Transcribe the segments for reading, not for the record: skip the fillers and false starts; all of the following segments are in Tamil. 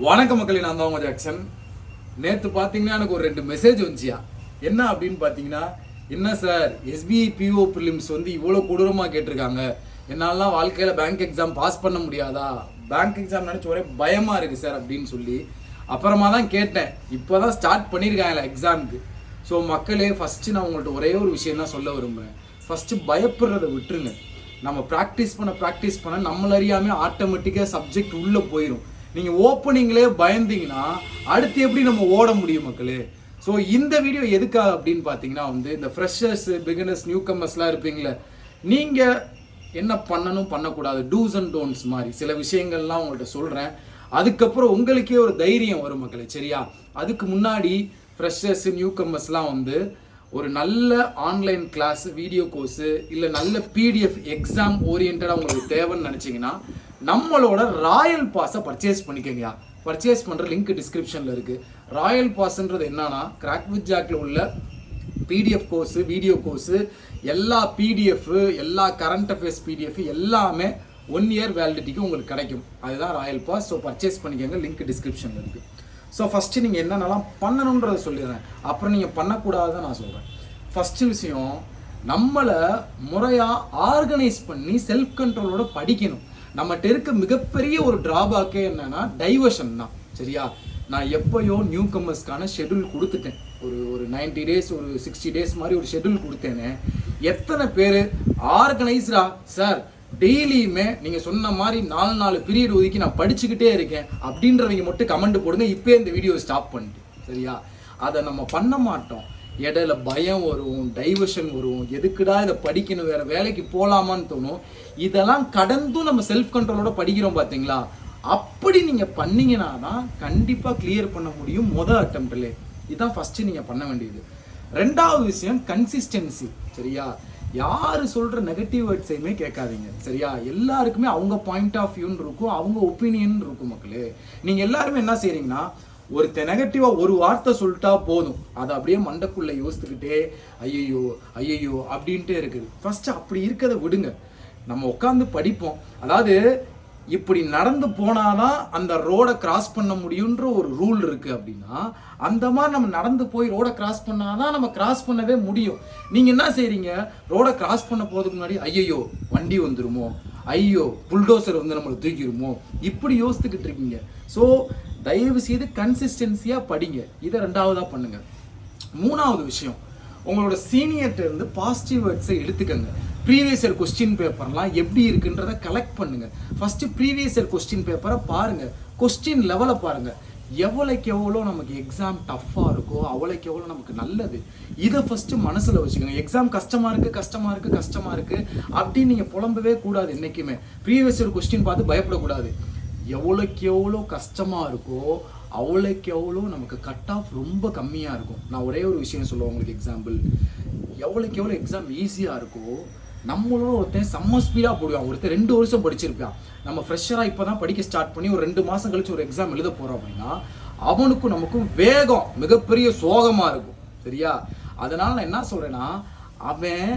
வணக்க மக்களே, நான் தான் உங்கள் ஜாக்சன். நேற்று பார்த்தீங்கன்னா எனக்கு ஒரு 2 மெசேஜ் வந்துச்சியா. என்ன அப்படின்னு பார்த்தீங்கன்னா, என்ன சார் எஸ்பிஐ பிஓ ப்ரிலிம்ஸ் வந்து இவ்வளோ கொடூரமாக கேட்டிருக்காங்க, என்னாலாம் வாழ்க்கையில் பேங்க் எக்ஸாம் பாஸ் பண்ண முடியாதா, பேங்க் எக்ஸாம் நினச்சி ஒரே பயமாக இருக்குது சார் அப்படின்னு சொல்லி அப்புறமா தான் கேட்டேன். இப்போ தான் ஸ்டார்ட் பண்ணியிருக்காங்களே எக்ஸாமுக்கு. ஸோ மக்களே, ஃபஸ்ட்டு நான் உங்கள்கிட்ட ஒரே ஒரு விஷயம் தான் சொல்ல விரும்புகிறேன். ஃபஸ்ட்டு பயப்படுறதை விட்டுருங்க. நம்ம ப்ராக்டிஸ் பண்ண நம்மள அறியாமல் ஆட்டோமேட்டிக்காக சப்ஜெக்ட் உள்ளே போயிடும். நீங்கள் ஓப்பனிங்லேயே பயந்தீங்கன்னா அடுத்து எப்படி நம்ம ஓட முடியும் மக்களே? ஸோ இந்த வீடியோ எதுக்காக அப்படின்னு பார்த்தீங்கன்னா இந்த ஃப்ரெஷர்ஸ், பிகினர்ஸ், நியூ கம்மர்ஸ்லாம் இருப்பீங்களே, நீங்கள் என்ன பண்ணணும் பண்ணக்கூடாது, டூஸ் அண்ட் டோன்ட்ஸ் மாதிரி சில விஷயங்கள்லாம் உங்கள்கிட்ட சொல்கிறேன். அதுக்கப்புறம் உங்களுக்கே ஒரு தைரியம் வரும் மக்களே, சரியா? அதுக்கு முன்னாடி ஃப்ரெஷர்ஸ், நியூ கம்மர்ஸ்லாம் ஒரு நல்ல ஆன்லைன் கிளாஸ், வீடியோ கோர்ஸு இல்லை நல்ல பிடிஎஃப் எக்ஸாம் ஓரியன்டாக உங்களுக்கு தேவைன்னு நினச்சிங்கன்னா நம்மளோட ராயல் பாஸை பர்ச்சேஸ் பண்ணிக்கோங்கயா. பர்ச்சேஸ் பண்ணுற லிங்க் டிஸ்கிரிப்ஷனில் இருக்குது. ராயல் பாஸ்ன்றது என்னன்னா, கிராக் வித் ஜாக்கில் உள்ள பிடிஎஃப் கோர்ஸு, வீடியோ கோர்ஸு, எல்லா பிடிஎஃப், எல்லா கரண்ட் அஃபேர்ஸ் பிடிஎஃப் எல்லாமே 1 இயர் வேலிடிட்டிக்கு உங்களுக்கு கிடைக்கும். அதுதான் ராயல் பாஸ். ஸோ பர்ச்சேஸ் பண்ணிக்கோங்க, லிங்க் டிஸ்கிரிப்ஷனில் இருக்குது. ஸோ ஃபஸ்ட்டு நீங்கள் என்னென்னலாம் பண்ணணுன்றதை சொல்லிடுறேன், அப்புறம் நீங்கள் பண்ணக்கூடாதுன்னு நான் சொல்கிறேன். ஃபஸ்ட்டு விஷயம், நம்மளை முறையாக ஆர்கனைஸ் பண்ணி செல்ஃப் கண்ட்ரோலோட படிக்கணும். நம்மகிட்ட இருக்க மிகப்பெரிய ஒரு ட்ராபேக்கே என்னன்னா டைவர்ஷன் தான், சரியா? நான் எப்போயோ நியூ கம்மர்ஸ்க்கான ஷெட்யூல் கொடுத்துட்டேன். ஒரு 90 டேஸ், ஒரு 60 டேஸ் மாதிரி ஒரு ஷெட்யூல் கொடுத்தேனே. எத்தனை பேர் ஆர்கனைஸ்டா சார் டெய்லியுமே நீங்கள் சொன்ன மாதிரி 4 பீரியட் ஒதுக்கி நான் படிச்சுக்கிட்டே இருக்கேன் அப்படின்றவங்க மட்டும் கமெண்ட் போடுங்க. இப்போ இந்த வீடியோ ஸ்டாப் பண்ணிட்டு, சரியா? அதை நம்ம பண்ண மாட்டோம். இடையில பயம் வரும், டைவர்ஷன் வரும், எதுக்குடா இதை படிக்கணும், வேற வேலைக்கு போகலாமான்னு தோணும். இதெல்லாம் கடந்தும் நம்ம செல்ஃப் கண்ட்ரோலோட படிக்கிறோம் பார்த்தீங்களா? அப்படி நீங்கள் பண்ணீங்கன்னா தான் கண்டிப்பாக கிளியர் பண்ண முடியும் அட்டெம்ப்ட்லே. இதுதான் ஃபஸ்ட்டு நீங்கள் பண்ண வேண்டியது. 2வது விஷயம் கன்சிஸ்டன்சி, சரியா? யார் சொல்கிற நெகட்டிவ் வேர்ட்ஸையுமே கேட்காதீங்க, சரியா? எல்லாருக்குமே அவங்க பாயிண்ட் ஆஃப் வியூன்னு இருக்கும், அவங்க ஒப்பீனியன் இருக்கும் மக்களே. நீங்கள் எல்லாருமே என்ன செய்கிறீங்கன்னா, ஒருத்த நெகட்டிவாக ஒரு வார்த்தை சொல்லிட்டா போதும், அதை அப்படியே மண்டக்குள்ளே யோசித்துக்கிட்டே ஐயோ அப்படின்ட்டு இருக்குது. ஃபஸ்ட்டு அப்படி இருக்கிறத விடுங்க, நம்ம உட்காந்து படிப்போம். அதாவது இப்படி நடந்து போனாதான் அந்த ரோடை கிராஸ் பண்ண முடியுன்ற ஒரு ரூல் இருக்குது அப்படின்னா, அந்த மாதிரி நம்ம நடந்து போய் ரோடை கிராஸ் பண்ணாதான் நம்ம கிராஸ் பண்ணவே முடியும். நீங்கள் என்ன செய்கிறீங்க, ரோடை கிராஸ் பண்ண போகிறதுக்கு முன்னாடி ஐயோ வண்டி வந்துருமோ, ஐயோ புல்டோசர் நம்மளை தூக்கிடுமோ, இப்படி யோசித்துக்கிட்டு இருக்கீங்க. ஸோ தயவு செய்து கன்சிஸ்டன்சியாக படிங்க. இதை 2வதாக பண்ணுங்க. 3வது விஷயம், உங்களோட சீனியர்கிட்ட இருந்து பாசிட்டிவ் வேர்ட்ஸை எடுத்துக்கங்க. ப்ரீவியஸ் இயர் கொஸ்டின் பேப்பர்லாம் எப்படி இருக்குன்றதை கலெக்ட் பண்ணுங்க. ஃபர்ஸ்ட் ப்ரீவியஸ் இயர் கொஸ்டின் பேப்பரை பாருங்க, கொஸ்டின் லெவலை பாருங்க. எவ்வளோக்கு எவ்வளோ நமக்கு எக்ஸாம் டஃப்பாக இருக்கோ அவ்வளோக்கு எவ்வளோ நமக்கு நல்லது. இதை ஃபஸ்ட்டு மனசில் வச்சுக்கோங்க. எக்ஸாம் கஷ்டமாக இருக்குது அப்படின்னு நீங்கள் புலம்பவே கூடாது. என்றைக்குமே ப்ரீவியஸ் இயர் கொஸ்டின் பார்த்து பயப்படக்கூடாது. எவ்வளோக்கு எவ்வளோ கஷ்டமாக இருக்கோ அவ்வளோக்கு எவ்வளோ நமக்கு கட் ஆஃப் ரொம்ப கம்மியாக இருக்கும். நான் ஒரே ஒரு விஷயம் சொல்லுவேன் உங்களுக்கு எக்ஸாம்பிள். எவ்வளோக்கு எவ்வளோ எக்ஸாம் ஈஸியாக இருக்கோ நம்மளோட ஒருத்தன் செம்ம ஸ்பீடாக போடுவான். ஒருத்தர் 2 வருஷம் படிச்சிருப்பான். நம்ம ஃப்ரெஷராக இப்போ தான் படிக்க ஸ்டார்ட் பண்ணி ஒரு 2 மாதம் கழிச்சு ஒரு எக்ஸாம் எழுத போகிறோம் அப்படின்னா அவனுக்கும் நமக்கும் வேகம் மிகப்பெரிய சோகமாக இருக்கும், சரியா? அதனால் நான் என்ன சொல்கிறேன்னா, அவன்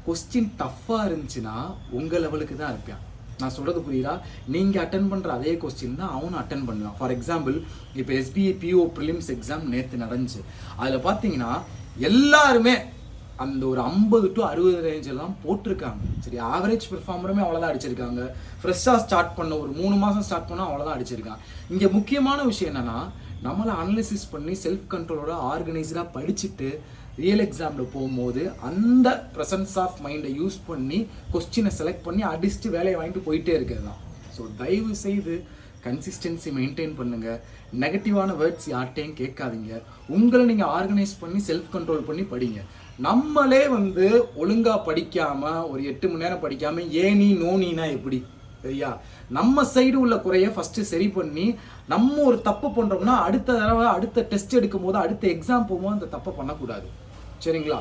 கொஸ்டின் டஃப்பாக இருந்துச்சுன்னா உங்கள் லெவலுக்கு தான் இருப்பான். நான் சொல்கிறது புரியுதா? நீங்கள் அட்டன் பண்ணுற அதே கொஸ்டின் தான் அவனும் அட்டன் பண்ணுவான். ஃபார் எக்ஸாம்பிள், இப்போ எஸ்பிஐ பிஓ ப்ரிலிம்ஸ் எக்ஸாம் நேற்று நடந்துச்சு. அதில் பார்த்தீங்கன்னா எல்லாருமே அந்த ஒரு 50 to 60 ரேஞ்செல்லாம் போட்டிருக்காங்க, சரி? ஆவரேஜ் பெர்ஃபார்மருமே அவ்வளோதான் அடிச்சிருக்காங்க. ஃப்ரெஷ்ஷாக ஸ்டார்ட் பண்ண ஒரு 3 மாதம் ஸ்டார்ட் பண்ணால் அவ்வளோதான் அடிச்சிருக்காங்க. இங்கே முக்கியமான விஷயம் என்னென்னா, நம்மளை அனலிசிஸ் பண்ணி செல்ஃப் கண்ட்ரோலோட ஆர்கனைஸ்டாக படிச்சுட்டு ரியல் எக்ஸாமில் போகும்போது அந்த ப்ரெசன்ஸ் ஆஃப் மைண்டை யூஸ் பண்ணி கொஸ்டினை செலக்ட் பண்ணி அடிச்சுட்டு வேலையை வாங்கிட்டு போயிட்டே இருக்கிறது தான். ஸோ தயவு செய்து கன்சிஸ்டன்சி மெயின்டைன் பண்ணுங்கள். நெகட்டிவான வேர்ட்ஸ் யார்கிட்டையும் கேட்காதீங்க. உங்களை நீங்கள் ஆர்கனைஸ் பண்ணி செல்ஃப் கண்ட்ரோல் பண்ணி படிங்க. நம்மளே ஒழுங்காக படிக்காமல் ஒரு 8 மணி நேரம் படிக்காமல் ஏனி நோனினா எப்படி, சரியா? நம்ம சைடு உள்ள குறைய ஃபஸ்ட்டு சரி பண்ணி நம்ம ஒரு தப்பு பண்ணுறோம்னா அடுத்த தடவை அடுத்த டெஸ்ட் எடுக்கும் போது அடுத்த எக்ஸாம் போகும்போது அந்த தப்பை பண்ணக்கூடாது, சரிங்களா?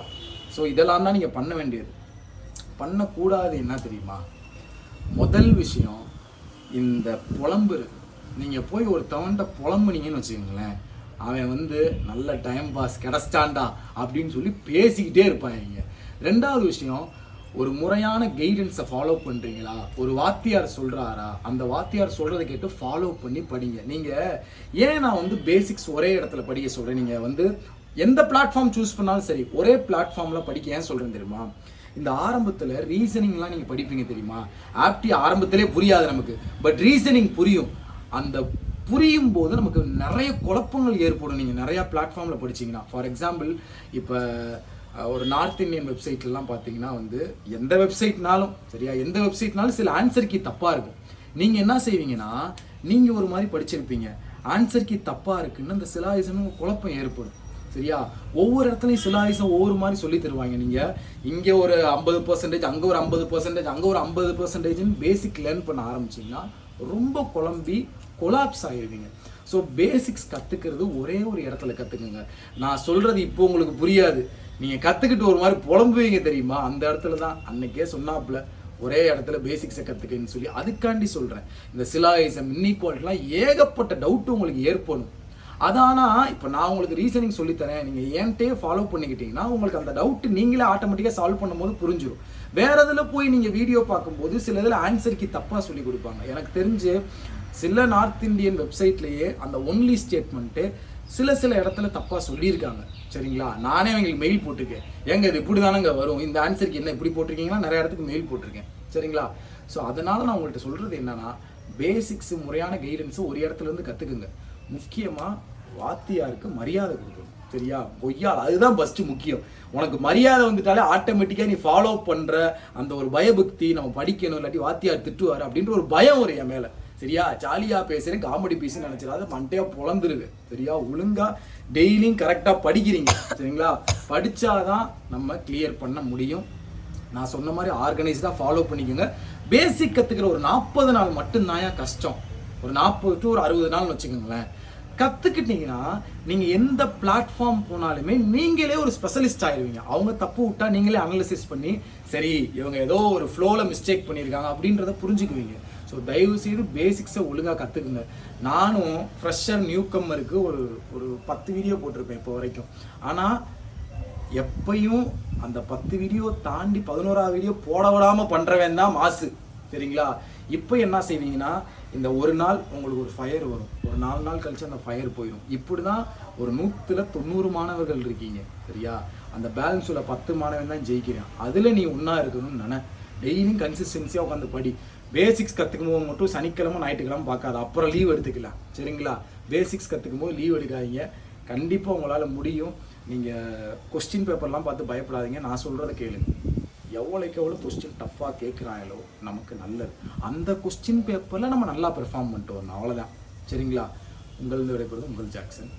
ஸோ இதெல்லாம் தான் நீங்கள் பண்ண வேண்டியது. பண்ணக்கூடாது என்ன தெரியுமா? முதல் விஷயம், இந்த புலம்பு இருக்கு. நீங்கள் போய் ஒரு தவண்ட புலம்புனீங்கன்னு வச்சுக்கோங்களேன், அவன் நல்ல டைம் பாஸ் கிடச்சிட்டான்டா அப்படின்னு சொல்லி பேசிக்கிட்டே இருப்பாங்க. 2வது விஷயம், ஒரு முறையான கைடன்ஸை ஃபாலோ பண்ணுறீங்களா? ஒரு வாத்தியார் சொல்கிறாரா, அந்த வாத்தியார் சொல்கிறத கேட்டு ஃபாலோ பண்ணி படிங்க. நீங்கள் ஏன் நான் வந்து பேசிக்ஸ் ஒரே இடத்துல படிக்க சொல்கிறேன், நீங்கள் வந்து எந்த பிளாட்ஃபார்ம் சூஸ் பண்ணாலும் சரி ஒரே பிளாட்ஃபார்மில் படிக்க ஏன் சொல்கிறேன் தெரியுமா? இந்த ஆரம்பத்தில் ரீசனிங்லாம் நீங்கள் படிப்பீங்க தெரியுமா? ஆப்டி ஆரம்பத்திலே புரியாது நமக்கு, பட் ரீசனிங் புரியும். அந்த புரியும் போது நமக்கு நிறைய குழப்பங்கள் ஏற்படும். நீங்கள் நிறையா பிளாட்ஃபார்மில் படிச்சிங்கன்னா, ஃபார் எக்ஸாம்பிள் இப்போ ஒரு நார்த் இந்தியன் வெப்சைட்லாம் பார்த்தீங்கன்னா வந்து எந்த வெப்சைட்னாலும் சரியா, எந்த வெப்சைட்னாலும் சில ஆன்சர் கீ தப்பாக இருக்கும். நீங்கள் என்ன செய்வீங்கன்னா, நீங்கள் ஒரு மாதிரி படிச்சிருப்பீங்க, ஆன்சர் கீ தப்பாக இருக்குன்னு அந்த சிலாயிசமும் குழப்பம் ஏற்படும் சரியா. ஒவ்வொரு இடத்துலையும் சிலாயிசம் ஒவ்வொரு மாதிரி சொல்லி தருவாங்க. நீங்கள் இங்கே ஒரு 50%, அங்கே ஒரு 50%, அங்கே ஒரு 50%ன்னு பேசிக் லேர்ன் பண்ண ஆரம்பிச்சிங்கன்னா ரொம்ப குழம்பி கொலாப்ஸ் ஆகிடுவீங்க. ஸோ பேசிக்ஸ் கற்றுக்கிறது ஒரே ஒரு இடத்துல கற்றுக்குங்க. நான் சொல்கிறது இப்போ உங்களுக்கு புரியாது, நீங்கள் கற்றுக்கிட்டு ஒரு மாதிரி புலம்புவீங்க தெரியுமா, அந்த இடத்துல தான் அன்னைக்கே சொன்னாப்புல ஒரே இடத்துல பேசிக்ஸை கற்றுக்குன்னு சொல்லி அதுக்காண்டி சொல்கிறேன். இந்த சிலாயிசம் இன்இக்வாலிட்டிலாம் ஏகப்பட்ட டவுட்டு உங்களுக்கு ஏற்படும். அதானால் இப்போ நான் உங்களுக்கு ரீசனிங் சொல்லித்தரேன், நீங்கள் ஏன்ட்டே ஃபாலோ பண்ணிக்கிட்டீங்கன்னா உங்களுக்கு அந்த டவுட்டு நீங்களே ஆட்டோமேட்டிக்காக சால்வ் பண்ணும்போது புரிஞ்சிடும். வேறு இதில் போய் நீங்கள் வீடியோ பார்க்கும்போது சில இதில் ஆன்சருக்கு தப்பாக சொல்லி கொடுப்பாங்க. எனக்கு தெரிஞ்சு சில நார்த் இந்தியன் வெப்சைட்லேயே அந்த ஒன்லி ஸ்டேட்மெண்ட்டு சில இடத்துல தப்பாக சொல்லியிருக்காங்க சரிங்களா. நானே அவங்களுக்கு மெயில் போட்டிருக்கேன், ஏங்க இது இப்படி தானேங்க வரும், இந்த ஆன்சருக்கு என்ன இப்படி போட்டிருக்கீங்கன்னா நிறைய இடத்துக்கு மெயில் போட்டிருக்கேன் சரிங்களா. ஸோ அதனால் நான் உங்கள்கிட்ட சொல்கிறது என்னென்னா, பேசிக்ஸு முறையான கைடன்ஸு ஒரு இடத்துலேருந்து கற்றுக்குங்க. முக்கியமாக வாத்தியாருக்கு மரியாதை கொடுக்கணும் சரியா. பொய்யால் அதுதான் ஃபஸ்ட்டு முக்கியம். உனக்கு மரியாதை வந்துட்டாலே ஆட்டோமேட்டிக்காக நீ ஃபாலோ பண்ணுற அந்த ஒரு பயபக்தி, நம்ம படிக்கணும் இல்லாட்டி வாத்தியார் திட்டுவார் அப்படின்ற ஒரு பயம் வரும் என் மேலே சரியா. ஜாலியாக பேசுகிறேன், காமெடி பேசுன்னு நினச்சிடாத, மண்டையாக பொழந்துருது சரியா. ஒழுங்காக டெய்லியும் கரெக்டாக படிக்கிறீங்க சரிங்களா. படித்தாதான் நம்ம கிளியர் பண்ண முடியும். நான் சொன்ன மாதிரி ஆர்கனைஸ்டாக ஃபாலோ பண்ணிக்கோங்க. பேசிக் கற்றுக்கிற ஒரு 40 நாள் மட்டும்தான் கஷ்டம். ஒரு 40 to 60 நாள்னு வச்சுக்கோங்களேன். கற்றுக்கிட்டிங்கன்னா நீங்கள் எந்த பிளாட்ஃபார்ம் போனாலுமே நீங்களே ஒரு ஸ்பெஷலிஸ்ட் ஆகிடுவீங்க. அவங்க தப்பு விட்டால் நீங்களே அனலிசிஸ் பண்ணி சரி இவங்க ஏதோ ஒரு ஃப்ளோவில் மிஸ்டேக் பண்ணியிருக்காங்க அப்படின்றத புரிஞ்சுக்குவீங்க. ஸோ தயவுசெய்து பேசிக்ஸை ஒழுங்காக கற்றுக்குங்க. நானும் ஃப்ரெஷர் நியூ கம்மருக்கு ஒரு 10 வீடியோ போட்டிருப்பேன் இப்போ வரைக்கும். ஆனால் எப்பையும் அந்த 10 வீடியோ தாண்டி 11ஆவது வீடியோ போட விடாமல் பண்ணுறவன் தான் மாசு சரிங்களா. இப்போ என்ன செய்வீங்கன்னா, இந்த ஒரு நாள் உங்களுக்கு ஒரு ஃபயர் வரும், ஒரு 4 நாள் கழிச்சு அந்த ஃபயர் போயிடும். இப்படி தான் ஒரு 190 மாணவர்கள் இருக்கீங்க சரியா. அந்த பேலன்ஸ் உள்ள 10 மாணவன் தான் ஜெயிக்கிறேன். அதில் நீ ஒன்றா இருக்கணும்னு நினை. டெய்லியும் கன்சிஸ்டன்சியாக உட்காந்து படி. பேசிக்ஸ் கற்றுக்கும் போது மட்டும் சனிக்கிழமை ஞாயிற்றுக்கிழமை பார்க்காது, அப்புறம் லீவ் எடுத்துக்கலாம் சரிங்களா. பேசிக்ஸ் கற்றுக்கும் போது லீவ் எடுக்காதீங்க, கண்டிப்பாக உங்களால் முடியும். நீங்கள் கொஸ்டின் பேப்பர்லாம் பார்த்து பயப்படாதீங்க, நான் சொல்கிறத கேளுங்க. எவ்வளோக்கு எவ்வளோ கொஸ்டின் டஃப்பாக கேட்குறாங்களோ நமக்கு நல்லது. அந்த கொஸ்டின் பேப்பரில் நம்ம நல்லா பெர்ஃபார்ம் பண்ணிட்டு வரணும், அவ்வளோதான் சரிங்களா. உங்களது விடைபெறுவது உங்கள் ஜாக்சன்.